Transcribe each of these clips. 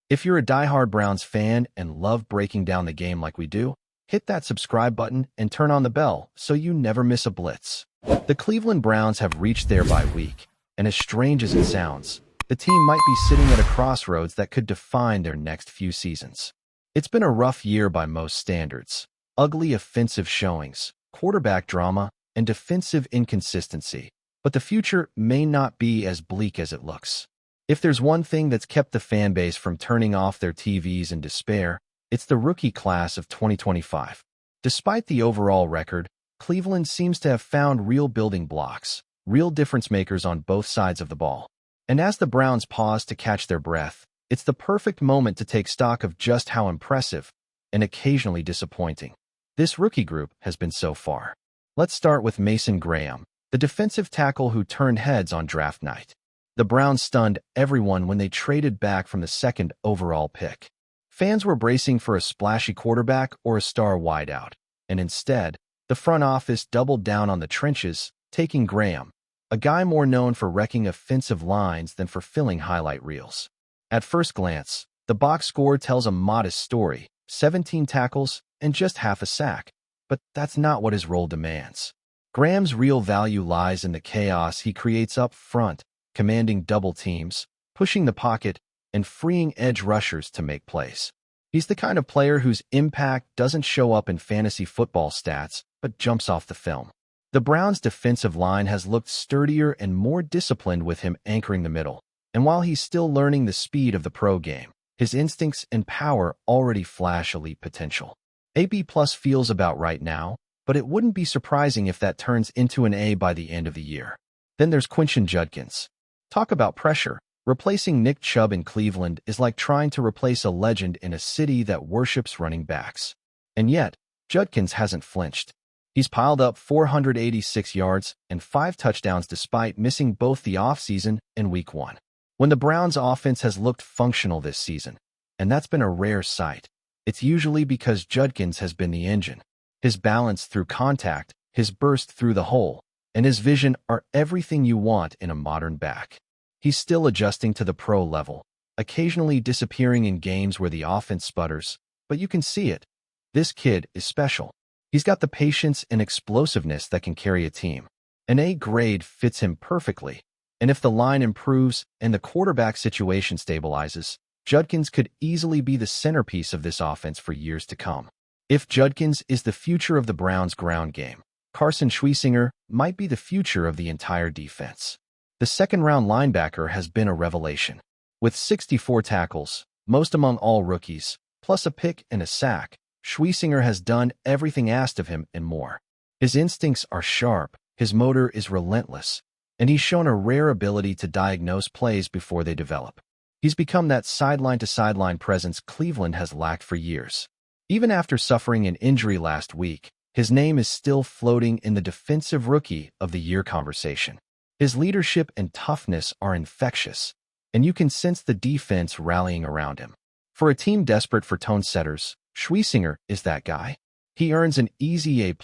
If you're a diehard Browns fan and love breaking down the game like we do, hit that subscribe button and turn on the bell so you never miss a blitz. The Cleveland Browns have reached their bye week, and as strange as it sounds, the team might be sitting at a crossroads that could define their next few seasons. It's been a rough year by most standards. Ugly offensive showings, quarterback drama, and defensive inconsistency. But the future may not be as bleak as it looks. If there's one thing that's kept the fan base from turning off their TVs in despair, it's the rookie class of 2025. Despite the overall record, Cleveland seems to have found real building blocks, real difference makers on both sides of the ball. And as the Browns pause to catch their breath, it's the perfect moment to take stock of just how impressive and occasionally disappointing this rookie group has been so far. Let's start with Mason Graham, the defensive tackle who turned heads on draft night. The Browns stunned everyone when they traded back from the second overall pick. Fans were bracing for a splashy quarterback or a star wideout, and instead, the front office doubled down on the trenches, taking Graham, a guy more known for wrecking offensive lines than for filling highlight reels. At first glance, the box score tells a modest story, 17 tackles and just half a sack, but that's not what his role demands. Graham's real value lies in the chaos he creates up front, commanding double teams, pushing the pocket, and freeing edge rushers to make plays. He's the kind of player whose impact doesn't show up in fantasy football stats, but jumps off the film. The Browns' defensive line has looked sturdier and more disciplined with him anchoring the middle, and while he's still learning the speed of the pro game, his instincts and power already flash elite potential. A B+ feels about right now, but it wouldn't be surprising if that turns into an A by the end of the year. Then there's Quinshon Judkins. Talk about pressure. Replacing Nick Chubb in Cleveland is like trying to replace a legend in a city that worships running backs. And yet, Judkins hasn't flinched. He's piled up 486 yards and 5 touchdowns despite missing both the offseason and Week 1. When the Browns' offense has looked functional this season, and that's been a rare sight, it's usually because Judkins has been the engine. His balance through contact, his burst through the hole, and his vision are everything you want in a modern back. He's still adjusting to the pro level, occasionally disappearing in games where the offense sputters, but you can see it. This kid is special. He's got the patience and explosiveness that can carry a team. An A grade fits him perfectly, and if the line improves and the quarterback situation stabilizes, Judkins could easily be the centerpiece of this offense for years to come. If Judkins is the future of the Browns' ground game, Carson Schweissinger might be the future of the entire defense. The second-round linebacker has been a revelation. With 64 tackles, most among all rookies, plus a pick and a sack, Schweissinger has done everything asked of him and more. His instincts are sharp, his motor is relentless, and he's shown a rare ability to diagnose plays before they develop. He's become that sideline-to-sideline presence Cleveland has lacked for years. Even after suffering an injury last week, his name is still floating in the Defensive Rookie of the Year conversation. His leadership and toughness are infectious, and you can sense the defense rallying around him. For a team desperate for tone setters, Schweissinger is that guy. He earns an easy A+,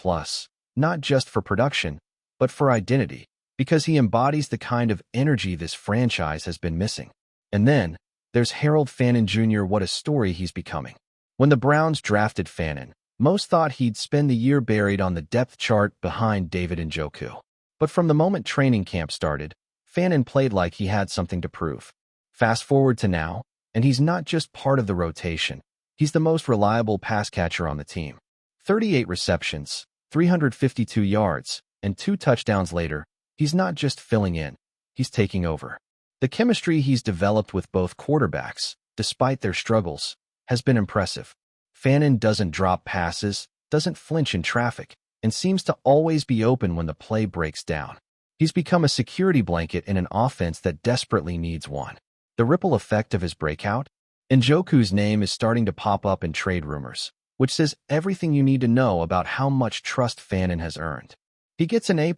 not just for production, but for identity, because he embodies the kind of energy this franchise has been missing. And then, there's Harold Fannin Jr. What a story he's becoming. When the Browns drafted Fannin, most thought he'd spend the year buried on the depth chart behind David Njoku. But from the moment training camp started, Fannin played like he had something to prove. Fast forward to now, and he's not just part of the rotation. He's the most reliable pass catcher on the team. 38 receptions, 352 yards, and 2 touchdowns later, he's not just filling in, he's taking over. The chemistry he's developed with both quarterbacks, despite their struggles, has been impressive. Fannin doesn't drop passes, doesn't flinch in traffic, and seems to always be open when the play breaks down. He's become a security blanket in an offense that desperately needs one. The ripple effect of his breakout? Njoku's name is starting to pop up in trade rumors, which says everything you need to know about how much trust Fannin has earned. He gets an A+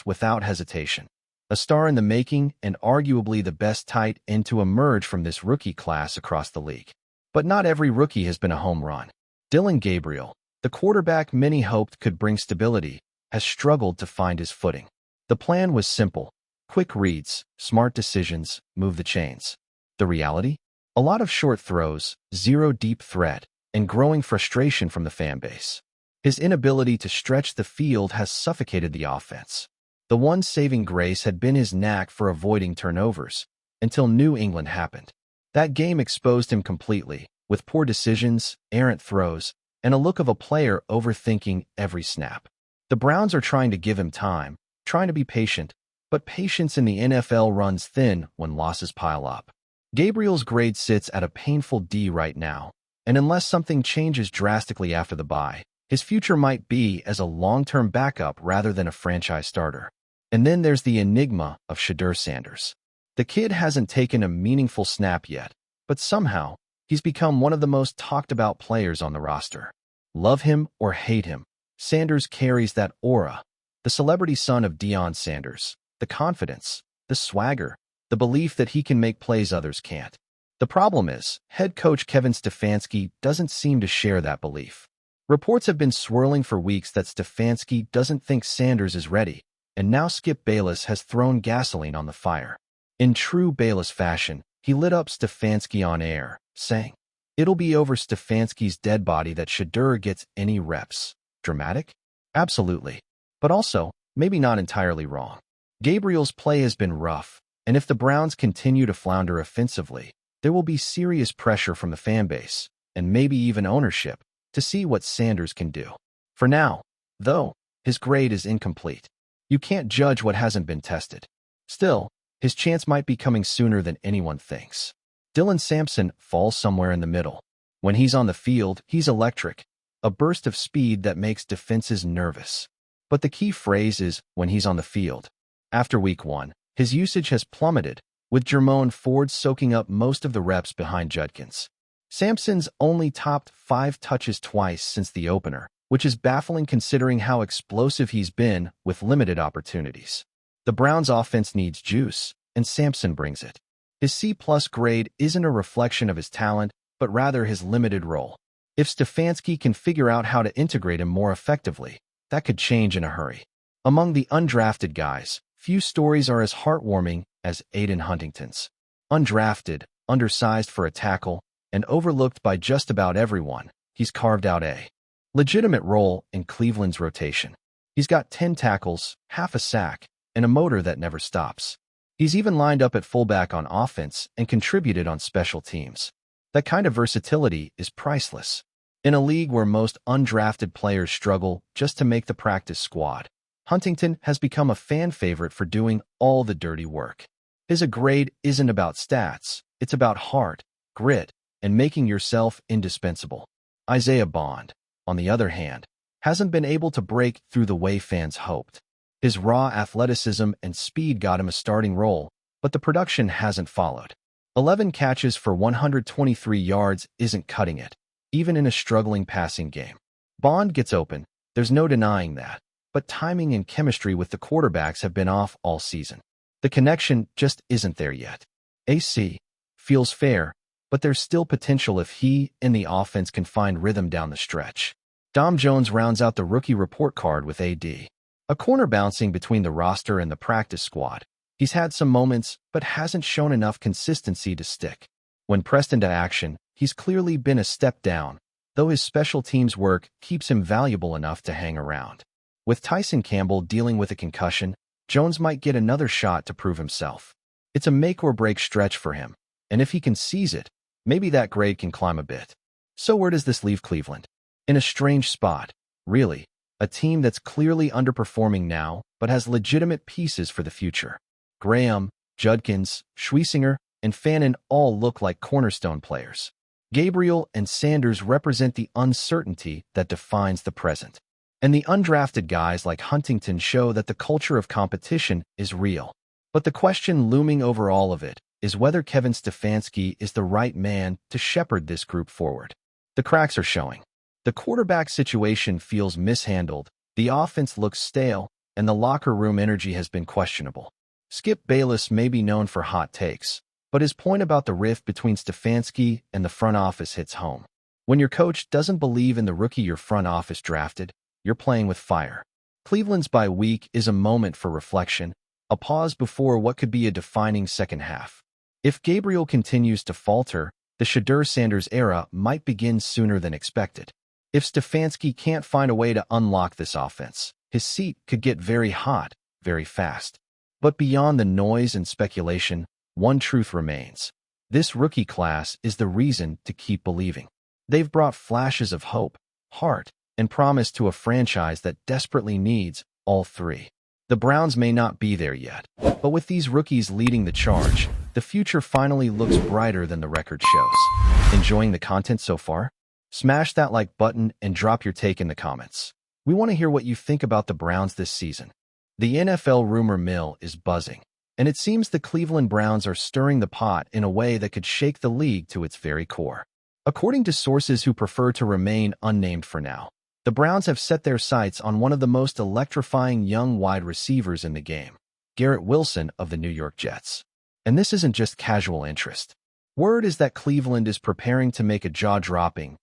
without hesitation. A star in the making and arguably the best tight end to emerge from this rookie class across the league. But not every rookie has been a home run. Dillon Gabriel, the quarterback many hoped could bring stability, has struggled to find his footing. The plan was simple: quick reads, smart decisions, move the chains. The reality? A lot of short throws, zero deep threat, and growing frustration from the fan base. His inability to stretch the field has suffocated the offense. The one saving grace had been his knack for avoiding turnovers, until New England happened. That game exposed him completely, with poor decisions, errant throws, and a look of a player overthinking every snap. The Browns are trying to give him time, trying to be patient, but patience in the NFL runs thin when losses pile up. Gabriel's grade sits at a painful D right now, and unless something changes drastically after the bye, his future might be as a long-term backup rather than a franchise starter. And then there's the enigma of Shedeur Sanders. The kid hasn't taken a meaningful snap yet, but somehow, he's become one of the most talked-about players on the roster. Love him or hate him, Sanders carries that aura. The celebrity son of Deion Sanders, the confidence, the swagger, the belief that he can make plays others can't. The problem is, head coach Kevin Stefanski doesn't seem to share that belief. Reports have been swirling for weeks that Stefanski doesn't think Sanders is ready, and now Skip Bayless has thrown gasoline on the fire. In true Bayless fashion, he lit up Stefanski on air, saying, "It'll be over Stefanski's dead body that Shedeur gets any reps." Dramatic? Absolutely. But also, maybe not entirely wrong. Gabriel's play has been rough, and if the Browns continue to flounder offensively, there will be serious pressure from the fan base, and maybe even ownership, to see what Sanders can do. For now, though, his grade is incomplete. You can't judge what hasn't been tested. Still, his chance might be coming sooner than anyone thinks. Dylan Sampson falls somewhere in the middle. When he's on the field, he's electric, a burst of speed that makes defenses nervous. But the key phrase is when he's on the field. After week 1, his usage has plummeted, with Jermone Ford soaking up most of the reps behind Judkins. Sampson's only topped 5 touches twice since the opener, which is baffling considering how explosive he's been with limited opportunities. The Browns' offense needs juice, and Sampson brings it. His C-plus grade isn't a reflection of his talent, but rather his limited role. If Stefanski can figure out how to integrate him more effectively, that could change in a hurry. Among the undrafted guys, few stories are as heartwarming as Aiden Huntington's. Undrafted, undersized for a tackle, and overlooked by just about everyone, he's carved out a legitimate role in Cleveland's rotation. He's got 10 tackles, half a sack, and a motor that never stops. He's even lined up at fullback on offense and contributed on special teams. That kind of versatility is priceless. In a league where most undrafted players struggle just to make the practice squad, Huntington has become a fan favorite for doing all the dirty work. His grade isn't about stats, it's about heart, grit, and making yourself indispensable. Isaiah Bond, on the other hand, hasn't been able to break through the way fans hoped. His raw athleticism and speed got him a starting role, but the production hasn't followed. 11 catches for 123 yards isn't cutting it, even in a struggling passing game. Bond gets open, there's no denying that, but timing and chemistry with the quarterbacks have been off all season. The connection just isn't there yet. AC feels fair, but there's still potential if he and the offense can find rhythm down the stretch. Dom Jones rounds out the rookie report card with AD. A corner bouncing between the roster and the practice squad. He's had some moments, but hasn't shown enough consistency to stick. When pressed into action, he's clearly been a step down, though his special teams work keeps him valuable enough to hang around. With Tyson Campbell dealing with a concussion, Jones might get another shot to prove himself. It's a make-or-break stretch for him, and if he can seize it, maybe that grade can climb a bit. So where does this leave Cleveland? In a strange spot, really. A team that's clearly underperforming now, but has legitimate pieces for the future. Graham, Judkins, Schweissinger, and Fannin all look like cornerstone players. Gabriel and Sanders represent the uncertainty that defines the present. And the undrafted guys like Huntington show that the culture of competition is real. But the question looming over all of it is whether Kevin Stefanski is the right man to shepherd this group forward. The cracks are showing. The quarterback situation feels mishandled, the offense looks stale, and the locker room energy has been questionable. Skip Bayless may be known for hot takes, but his point about the rift between Stefanski and the front office hits home. When your coach doesn't believe in the rookie your front office drafted, you're playing with fire. Cleveland's bye week is a moment for reflection, a pause before what could be a defining second half. If Gabriel continues to falter, the Shedeur Sanders era might begin sooner than expected. If Stefanski can't find a way to unlock this offense, his seat could get very hot, very fast. But beyond the noise and speculation, one truth remains. This rookie class is the reason to keep believing. They've brought flashes of hope, heart, and promise to a franchise that desperately needs all three. The Browns may not be there yet, but with these rookies leading the charge, the future finally looks brighter than the record shows. Enjoying the content so far? Smash that like button and drop your take in the comments. We want to hear what you think about the Browns this season. The NFL rumor mill is buzzing, and it seems the Cleveland Browns are stirring the pot in a way that could shake the league to its very core. According to sources who prefer to remain unnamed for now, the Browns have set their sights on one of the most electrifying young wide receivers in the game, Garrett Wilson of the New York Jets. And this isn't just casual interest. Word is that Cleveland is preparing to make a jaw-dropping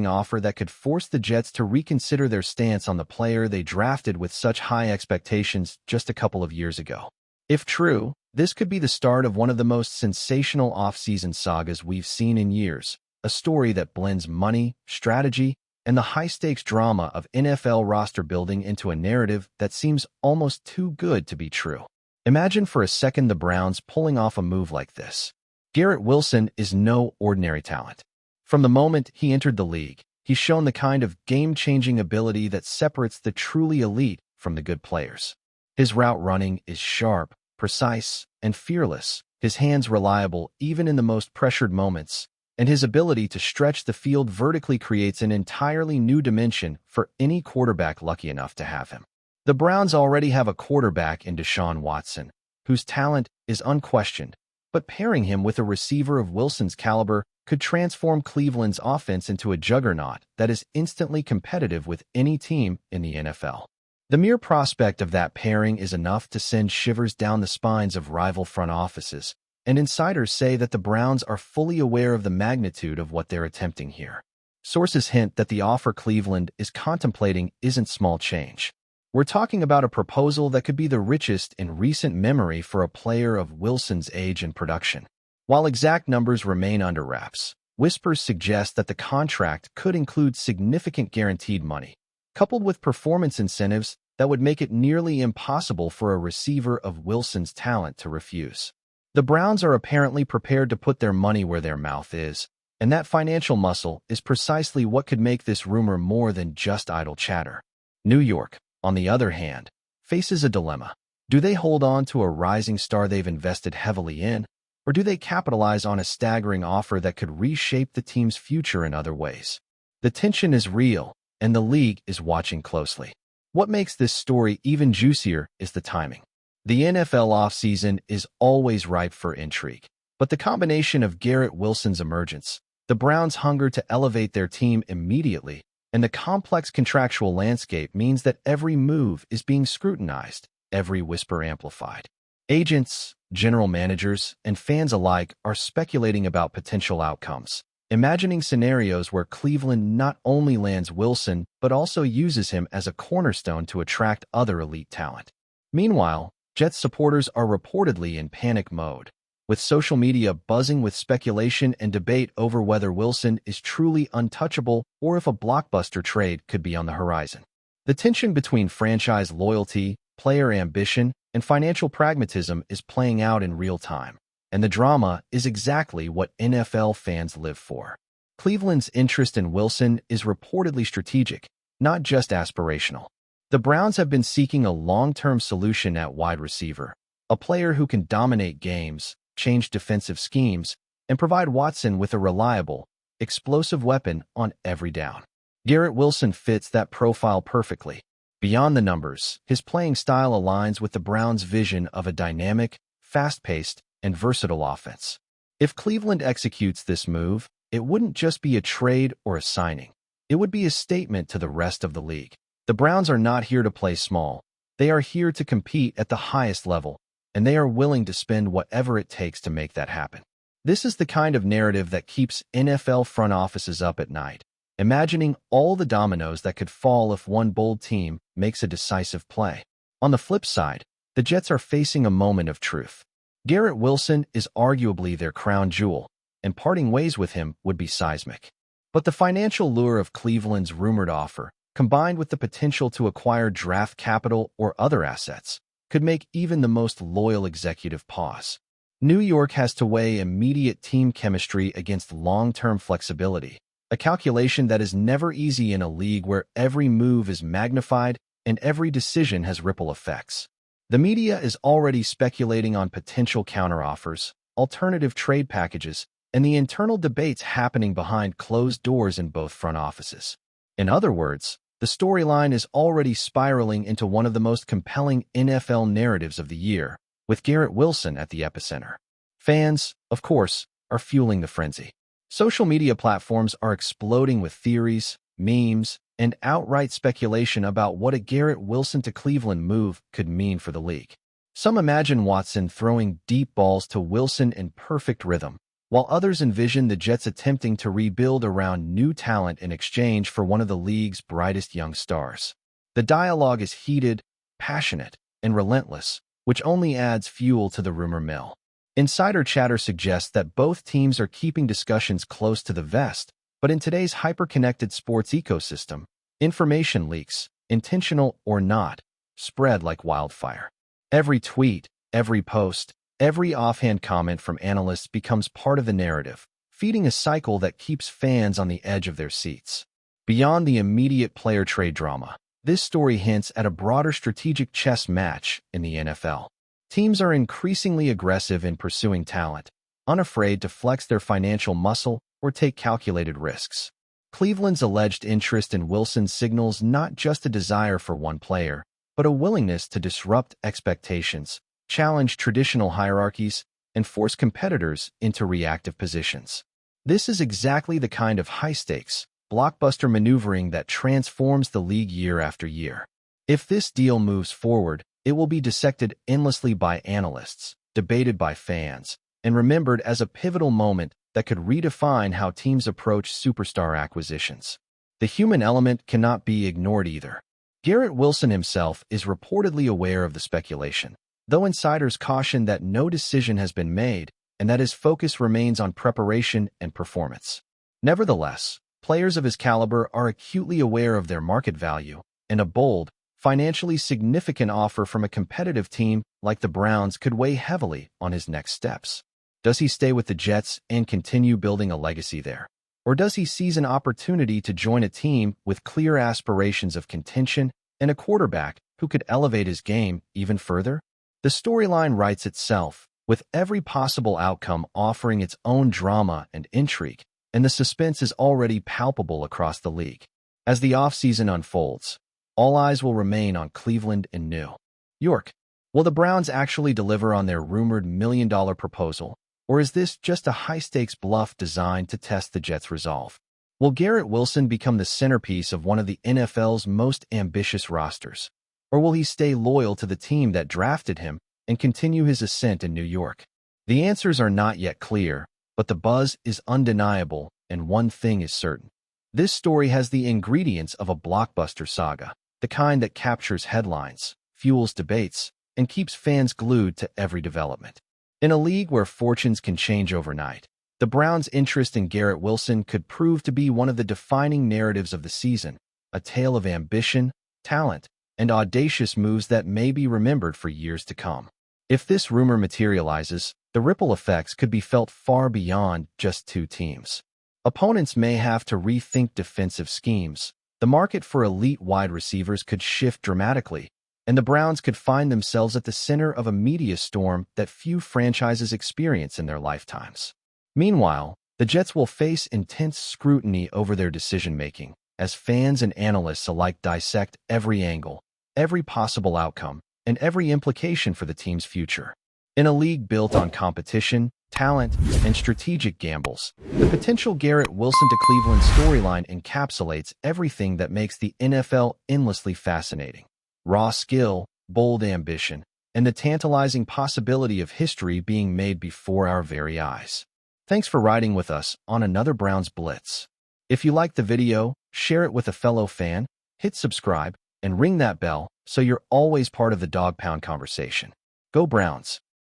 offer that could force the Jets to reconsider their stance on the player they drafted with such high expectations just a couple of years ago. If true, this could be the start of one of the most sensational offseason sagas we've seen in years, a story that blends money, strategy, and the high-stakes drama of NFL roster building into a narrative that seems almost too good to be true. Imagine for a second the Browns pulling off a move like this. Garrett Wilson is no ordinary talent. From the moment he entered the league, he's shown the kind of game-changing ability that separates the truly elite from the good players. His route running is sharp, precise, and fearless, his hands reliable even in the most pressured moments, and his ability to stretch the field vertically creates an entirely new dimension for any quarterback lucky enough to have him. The Browns already have a quarterback in Deshaun Watson, whose talent is unquestioned, but pairing him with a receiver of Wilson's caliber could transform Cleveland's offense into a juggernaut that is instantly competitive with any team in the NFL. The mere prospect of that pairing is enough to send shivers down the spines of rival front offices, and insiders say that the Browns are fully aware of the magnitude of what they're attempting here. Sources hint that the offer Cleveland is contemplating isn't small change. We're talking about a proposal that could be the richest in recent memory for a player of Wilson's age and production. While exact numbers remain under wraps, whispers suggest that the contract could include significant guaranteed money, coupled with performance incentives that would make it nearly impossible for a receiver of Wilson's talent to refuse. The Browns are apparently prepared to put their money where their mouth is, and that financial muscle is precisely what could make this rumor more than just idle chatter. New York, on the other hand, faces a dilemma. Do they hold on to a rising star they've invested heavily in, or do they capitalize on a staggering offer that could reshape the team's future in other ways? The tension is real, and the league is watching closely. What makes this story even juicier is the timing. The NFL offseason is always ripe for intrigue, but the combination of Garrett Wilson's emergence, the Browns' hunger to elevate their team immediately, and the complex contractual landscape means that every move is being scrutinized, every whisper amplified. Agents, general managers, and fans alike are speculating about potential outcomes, imagining scenarios where Cleveland not only lands Wilson but also uses him as a cornerstone to attract other elite talent. Meanwhile, Jets supporters are reportedly in panic mode, with social media buzzing with speculation and debate over whether Wilson is truly untouchable or if a blockbuster trade could be on the horizon. The tension between franchise loyalty, player ambition, and financial pragmatism is playing out in real time, and the drama is exactly what NFL fans live for. Cleveland's interest in Wilson is reportedly strategic, not just aspirational. The Browns have been seeking a long-term solution at wide receiver, a player who can dominate games, change defensive schemes, and provide Watson with a reliable, explosive weapon on every down. Garrett Wilson fits that profile perfectly. Beyond the numbers, his playing style aligns with the Browns' vision of a dynamic, fast-paced, and versatile offense. If Cleveland executes this move, it wouldn't just be a trade or a signing. It would be a statement to the rest of the league. The Browns are not here to play small. They are here to compete at the highest level, and they are willing to spend whatever it takes to make that happen. This is the kind of narrative that keeps NFL front offices up at night, imagining all the dominoes that could fall if one bold team makes a decisive play. On the flip side, the Jets are facing a moment of truth. Garrett Wilson is arguably their crown jewel, and parting ways with him would be seismic. But the financial lure of Cleveland's rumored offer, combined with the potential to acquire draft capital or other assets, could make even the most loyal executive pause. New York has to weigh immediate team chemistry against long-term flexibility, a calculation that is never easy in a league where every move is magnified and every decision has ripple effects. The media is already speculating on potential counteroffers, alternative trade packages, and the internal debates happening behind closed doors in both front offices. In other words, the storyline is already spiraling into one of the most compelling NFL narratives of the year, with Garrett Wilson at the epicenter. Fans, of course, are fueling the frenzy. Social media platforms are exploding with theories, memes, and outright speculation about what a Garrett Wilson to Cleveland move could mean for the league. Some imagine Watson throwing deep balls to Wilson in perfect rhythm, while others envision the Jets attempting to rebuild around new talent in exchange for one of the league's brightest young stars. The dialogue is heated, passionate, and relentless, which only adds fuel to the rumor mill. Insider chatter suggests that both teams are keeping discussions close to the vest, but in today's hyper-connected sports ecosystem, information leaks, intentional or not, spread like wildfire. Every tweet, every post, every offhand comment from analysts becomes part of the narrative, feeding a cycle that keeps fans on the edge of their seats. Beyond the immediate player trade drama, this story hints at a broader strategic chess match in the NFL. Teams are increasingly aggressive in pursuing talent, unafraid to flex their financial muscle or take calculated risks. Cleveland's alleged interest in Wilson signals not just a desire for one player, but a willingness to disrupt expectations, challenge traditional hierarchies, and force competitors into reactive positions. This is exactly the kind of high-stakes, blockbuster maneuvering that transforms the league year after year. If this deal moves forward, it will be dissected endlessly by analysts, debated by fans, and remembered as a pivotal moment that could redefine how teams approach superstar acquisitions. The human element cannot be ignored either. Garrett Wilson himself is reportedly aware of the speculation, though insiders caution that no decision has been made and that his focus remains on preparation and performance. Nevertheless, players of his caliber are acutely aware of their market value, and a bold, financially significant offer from a competitive team like the Browns could weigh heavily on his next steps. Does he stay with the Jets and continue building a legacy there? Or does he seize an opportunity to join a team with clear aspirations of contention and a quarterback who could elevate his game even further? The storyline writes itself, with every possible outcome offering its own drama and intrigue, and the suspense is already palpable across the league. As the offseason unfolds, all eyes will remain on Cleveland and New York. Will the Browns actually deliver on their rumored million-dollar proposal, or is this just a high-stakes bluff designed to test the Jets' resolve? Will Garrett Wilson become the centerpiece of one of the NFL's most ambitious rosters, or will he stay loyal to the team that drafted him and continue his ascent in New York? The answers are not yet clear, but the buzz is undeniable, and one thing is certain. This story has the ingredients of a blockbuster saga, the kind that captures headlines, fuels debates, and keeps fans glued to every development. In a league where fortunes can change overnight, the Browns' interest in Garrett Wilson could prove to be one of the defining narratives of the season, a tale of ambition, talent, and audacious moves that may be remembered for years to come. If this rumor materializes, the ripple effects could be felt far beyond just two teams. Opponents may have to rethink defensive schemes, the market for elite wide receivers could shift dramatically, and the Browns could find themselves at the center of a media storm that few franchises experience in their lifetimes. Meanwhile, the Jets will face intense scrutiny over their decision-making, as fans and analysts alike dissect every angle, every possible outcome, and every implication for the team's future. In a league built on competition, talent, and strategic gambles, the potential Garrett Wilson to Cleveland storyline encapsulates everything that makes the NFL endlessly fascinating. Raw skill, bold ambition, and the tantalizing possibility of history being made before our very eyes. Thanks for riding with us on another Browns Blitz. If you liked the video, share it with a fellow fan, hit subscribe, and ring that bell so you're always part of the Dawg Pound conversation. Go Browns!